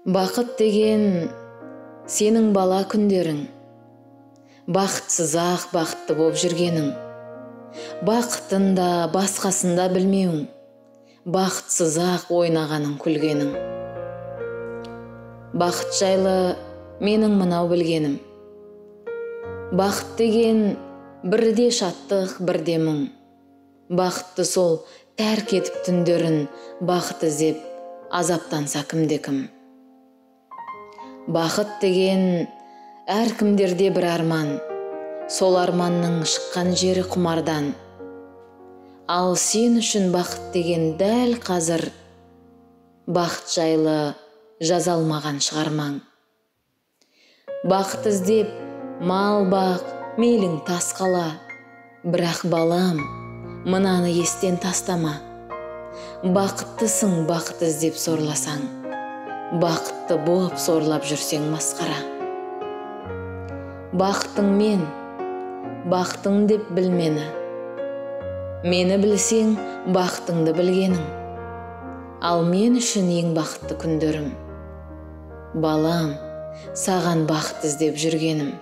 Бақыт деген сенің бала күндерің, бақытсыз ақ бақытты боп жүргенің, бақытын да басқасын да білмеуің, бақытсыз ақ ойнағаның күлгенің. Бақыт жайлы менің мынау білгенім, бақыт деген бірде шаттық, бірде мұң. Бақытты сол тәрк етіп түндерін, бақыт іздеп азаптанса кімде-кім. Бақыт деген әркімдерде бір арман, сол арманның шыққан жері құмардан. Ал сен үшін бақыт деген дәл қазір, бақыт жайлы жаза алмаған шығармаң. Бақыт іздеп мал бақ, мейлің тас қала, бірақ балам, мынаны естен тастама. Бақыттысың бақыт іздеп сорласаң, бақытты боп сорлап жүрсең масқара. Бақытың мен, бақытың деп біл мені. Мені білсең, бақытыңды білгенің. Ал мен үшін ең бақытты күндерім, балам, саған бақыт іздеп жүргенім.